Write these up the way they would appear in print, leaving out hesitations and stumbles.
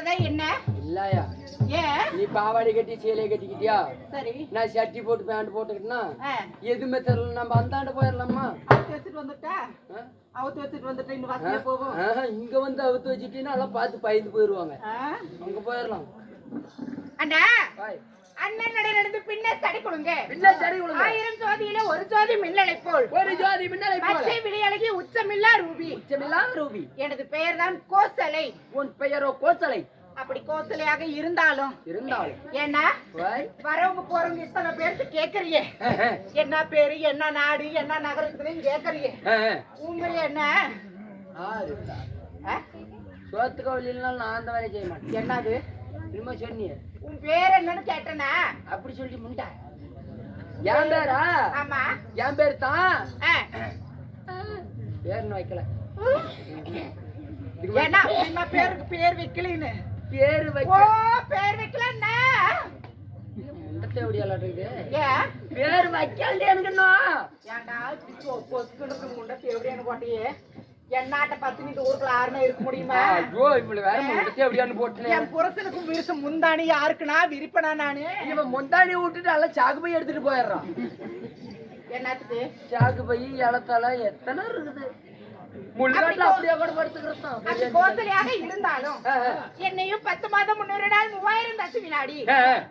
வந்ததா என்ன? இல்லையா ஏன் நீ பாவாடை கட்டி சேலையை கட்டிக்கிட்டியா? சரி. நான் ஷர்ட்டி போட்டு பேண்ட் போட்டுக்கிட்டா எதுவுமே தெரியல. நம்ம அந்தாண்ட போயிடலாமா? அவுத்து வச்சுட்டு வந்துட்டா அவுத்து வச்சுட்டு வந்துட்டா இன்னும் வசதியா போகும். இங்க வந்து அவுத்து வச்சுட்டீங்கன்னா எல்லாம் பார்த்து பயந்து போயிருவாங்க. அங்க போயிடலாம். அண்ணா அண்ணன் நடந்து பின்ன சரி கொடுங்க. பின்ன சரி கொடுங்க. 1000 ஜோதியில ஒரு ஜோதி மின்னலை போல். ஒரு ஜோதி மின்னலை போல். பச்சை விழியழகி உச்சமில்லா ரூபி. உச்சமில்லா ரூபி. எனது பெயர் தான் கோசலை. உன் பெயரோ கோசலை. அப்படி கோசலையாக இருந்தாலும் ஏன்னா வரவங்க போறவங்க இத்தனை பேருக்கு கேக்குறியே என்ன பேரு என்ன நாடு என்ன நகரத்துலயும் கேக்குறியே உண்மையில என்ன சோத்து கவலினால நான் அந்த வேலையை செய்ய மாட்டேன். என்னது திரும்ப சொன்னிய உன் பேர் என்னன்னு கேட்டனா அப்படி சொல்லி முண்டா என் பேரா? ஆமா என் பேர் தான். பேர் வைக்கல ஏன்னா உங்க பேருக்கு பேர் வைக்கலன்னு பேர் வைக்க பேர் வைக்கலன்னா முண்டத்தை எப்படியாலாட்டுது பேர் வைக்கல எனக்குண்ணா ஏன்டா பொசுக்கு முண்டத்தை எப்படியானு போட்டியே என்னாட்ட 10 மினிட் ஊருக்குள்ள யாருமே இருக்க முடியுமா? இவ்வளவு வேற முண்டத்தை எப்படியானு போட்டேன். என் புருஷனுக்கும் விரிசம் முந்தாணி யாருக்குன்னா விரிப்பனா நானு இவன் முந்தாணி விட்டுட்டு எல்லாம் சாக்கு பை எடுத்துட்டு போயிடுறான். என்னத்துக்கு சாக்கு பை இலத்தலை எத்தனை இருக்குது. முள்ளுகாட்டுல அப்படியே கூட படுத்துக்கிறோம். கோசலையாக இருந்தாலும் என்னையும் 10 மாதம் முன்னொரு நாள் 3000 தசு வினாடி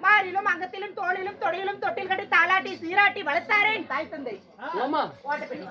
மாறிலும் அங்கத்திலும் தோளிலும் தொடையிலும் தொட்டில் கட்டி தாளாட்டி சீராட்டி வளர்த்தாரேன் தாய் தந்தை. ஆமா ஓட்டப்படி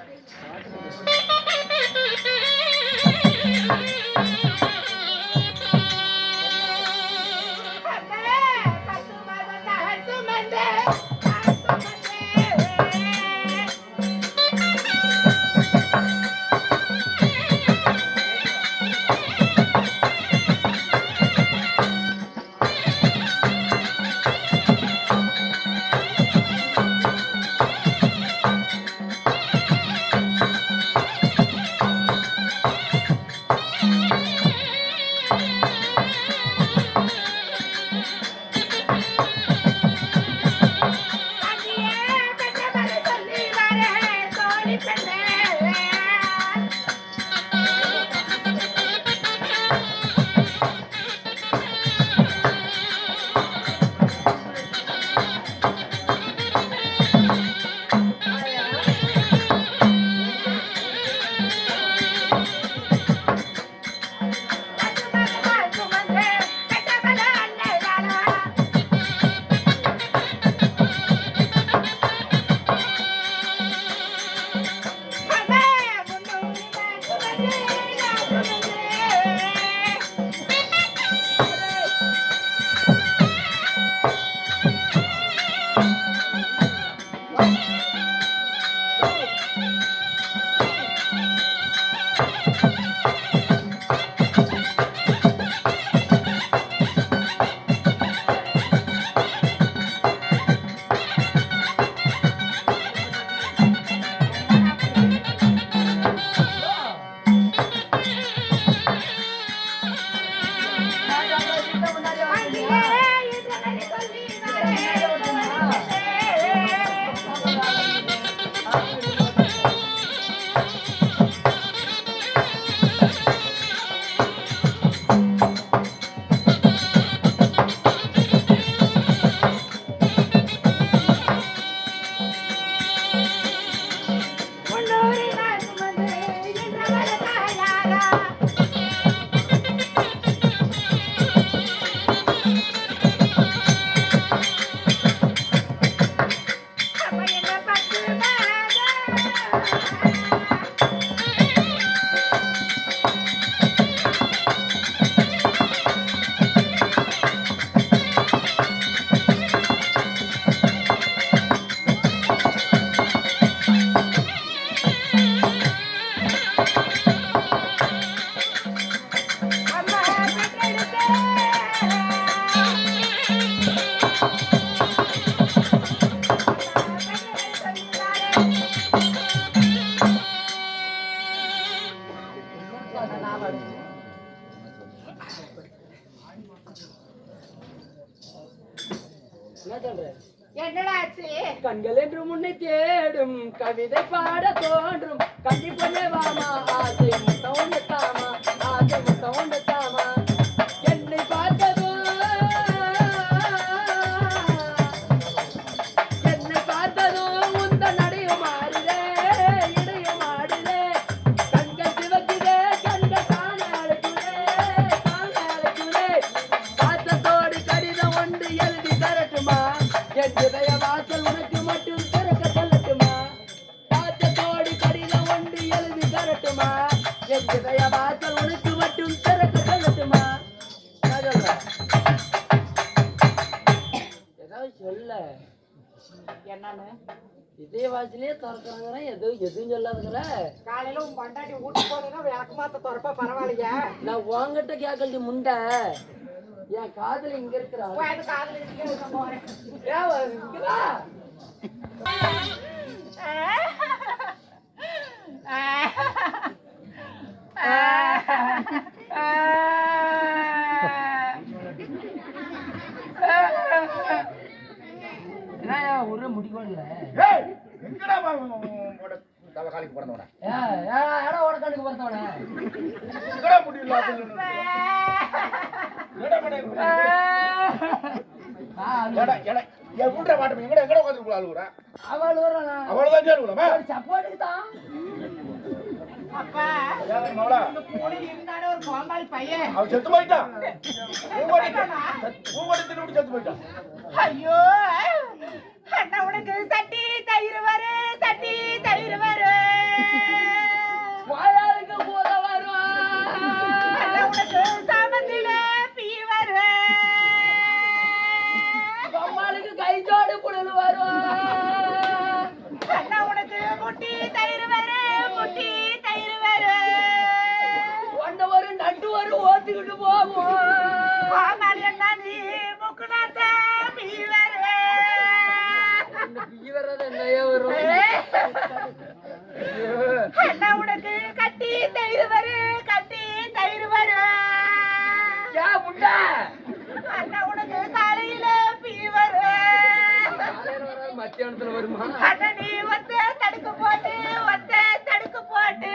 கண்கள் என்று முன்னை தேடும் கவிதை பாட தோன்றும் கண்டி பொண்ணே வாமா ஆசை முத்தம் தாமா ஆசை முத்தம் தாமா என்னை பார்த்து வாசல் உனக்கு மட்டும் திறக்க சொல்லட்டுமா? நான் சொல்றேன். ஏதாவது சொல்ல. என்னன்னு இதே வாசலே திறக்கிறாங்க, எதுவும் சொல்லாதுங்கள. காலையில உன் பண்டாட்டி ஊட்டி போனீங்கன்னா விளக்கு மாத்த திறப்பா பரவாயில்லையா? நான் உங்ககிட்ட கேட்கறது முண்டை என் காதல இங்க இருக்கிறா. அது காதுல இருக்கு, நான் போறேன். ஒரு முடிக்கோல எங்கடா காலிக்கு பிறந்தவன ஓடக்காலுக்கு பிறந்தவன எங்கடா முடியல என் ஊன்ற மாட்டோம் எங்கடா எங்கடா உட்காந்து அழுகுறா அவள் அவ்வளவுதான் அழுகுறமா சப்போர்ட்டுக்கு தான். அப்பா மவளா இந்த பூனை இருந்தானே ஒரு கோமாளி பையன். அவன் செத்து போயிட்டான். பூங்கோடி திரும்பி செத்து போயிட்டான். ஐயோ அண்ணா உனக்கு சட்டி தயிர் வரு, சட்டி தயிர் வரு. வாயாளுக்கு போத வருவா. அண்ணா உனக்கு சாமந்தில பீ வரு. அம்மாளுக்கு கைச்சோடு புடல் வருவா. அண்ணா உனக்கு முட்டி தயிர் வரு, முட்டி தயிர் வரு. ஒன்ன ஒரு நண்டு ஒரு ஓத்துக்கிட்டு போகும். கோமாளி அண்ணா நீ முக்குனாத்த பீ வரு. அண்ணா உனக்கு கட்டி தயிர் வரு, கட்டி தயிர் வரு. அண்ணா உனக்கு காலையில பீ வரு. மத்தியானத்துல வருமா? அண்ணா நீ ஒத்த தடுக்கு போட்டு, ஒத்த தடுக்கு போட்டு.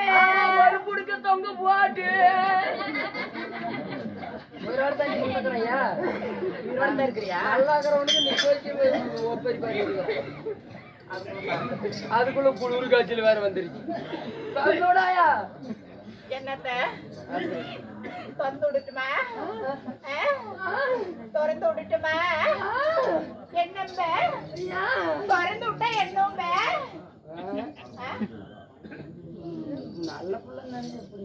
ஒரு புடுக்க தொங்க போட்டு ஒரு வாரம் தண்ணி கொடுக்குறையா? இருக்கிறியா? நல்லா இருக்கிறவனுக்கு நிக்க ஒப்பரி பாரு. அதுக்குள்ள குளிர் காய்ச்சல் வேற வந்துருச்சு. தன்னோடாயா என்னத்த தொந்து விட்டுமா? திறந்து விட்டுமா? என்னம்ப திறந்து விட்டா என்னம்ப? நல்ல பிள்ளை நினைச்சு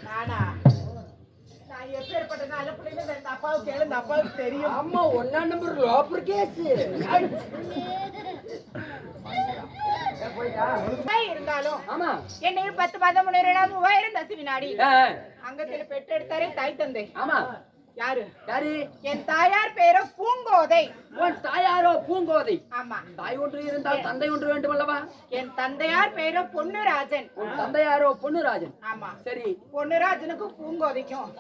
நானா? நான் எப்பேற்பட்ட நல்ல பிள்ளைங்க இந்த அப்பாவுக்கு கேளு, இந்த அப்பாவுக்கு தெரியும். ஆமா, 1ஆம் நம்பர் ரோப்பர் கேஸ் இருந்தாலும் ஆமா என்னை 10 மாதம் 3000 தசி வினாடி அங்கத்தில் பெற்றெடுத்தாரே தாய் தந்தை. ஆமா யாரு? யாரு? என் தாயார் பேரோ பூங்கோதை. உன் தாயாரோ பூங்கோதை. ஆமா. தாய் ஒன்று இருந்தால் தந்தை ஒன்று வேண்டும் அல்லவா? என் தந்தையார் பேரோ பொன்னுராஜன். உன் தந்தையாரோ பொன்னுராஜன். ஆமா. சரி. பொன்னுராஜனுக்கும் பூங்கோதைக்கும்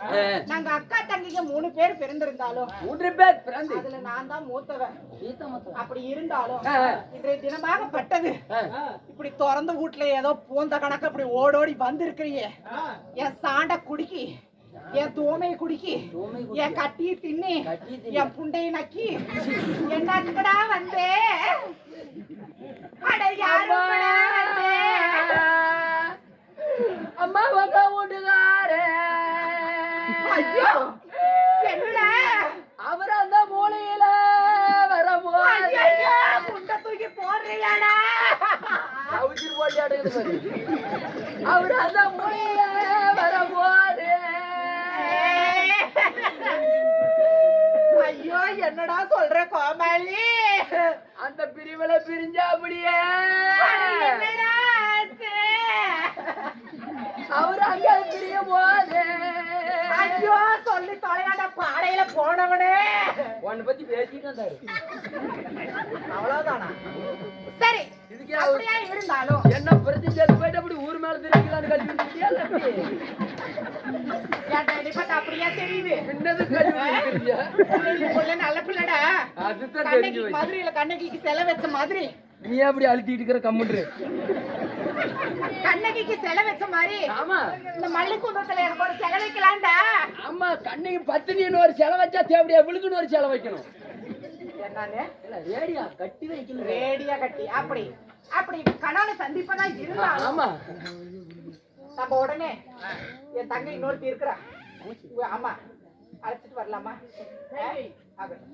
நாங்க அக்கா தங்கிங்க 3 பேர் பிறந்திருந்தாலும் 3 பேர் பிறந்து அதுல நான் தான் மூத்தவன். அப்படி இருந்தாலும் ஆ. இன்றைய தினமாக பட்டது இப்படி திறந்த வீட்டுல ஏதோ பூந்த கணக்கு அப்படி ஓடோடி வந்திருக்கிறியே, என் சாண்ட குடிக்கி, என் தோமையை குடிக்கி, என் கட்டியை தின்னி, என் புண்டையை நக்கி, என்னக்கடா வந்தே? அட யாருக்கடா வந்தே? அம்மா வந்த வீட்டுக்காரே. ஐயோ என்னடா அவர் அந்த மூலையில வரும்போது ஐயோ புண்டை தூக்கி போடுறியாடா? கவுச்சில் போட்டு அடையுது பாரு. அவர் அந்த மூலையில வரும்போது ஐயோ என்னடா சொல்ற கோமாளி? அந்த பிரிவுல பிரிஞ்சா அப்படியே என்னடா ஆச்சு? அவர் அங்க பிரிய போது ஐயோ சொல்லி தொலையாட பாடையில போனவனே. உன்னை பத்தி பேசிட்டு இருந்தாரு. அவ்வளவுதானா? சரி, இதுக்கே அப்படியா இருந்தாலும் என்ன பிரச்சனை சேர்த்து போயிட்டு அப்படி ஊர் மேல தெரிவிக்கலான்னு கல்வி விட்டுட்டியா? என் டேடி பார்த்தா அப்படியா தெரியுது? என்னது கல்வி விட்டுட்டியா? இந்த புள்ள நல்ல பிள்ளடா. அதுதான் கண்ணகி தெரிஞ்சு போச்சு. மதுரையில கண்ணகிக்கு செலை வச்ச மாதிரி, நீ அப்படி அழுத்திட்டு இருக்கிற கம்முன்று. கண்ணகிக்கு செலை வச்ச மாதிரி ஆமா இந்த மல்லிக்கூந்தத்துல எனக்கு ஒரு செலை வைக்கலாம்டா. ஆமா, கண்ணைக்கு பத்தினின்னு ஒரு செலை வச்சா தேவையா விழுக்குன்னு ஒரு செலை வைக்கணும். என்னன்னு? இல்ல ரேடியா கட்டி வைக்கணும். ரேடியா கட்டி அப்படி அப்படி கணவனை சந்திப்பதான் இருந்தாலும் ஆமா நம்ம உடனே என் தங்கை இன்னொருத்தி இருக்கிறா. ஆமா, அழைச்சிட்டு வரலாமா? ஆகட்டும்.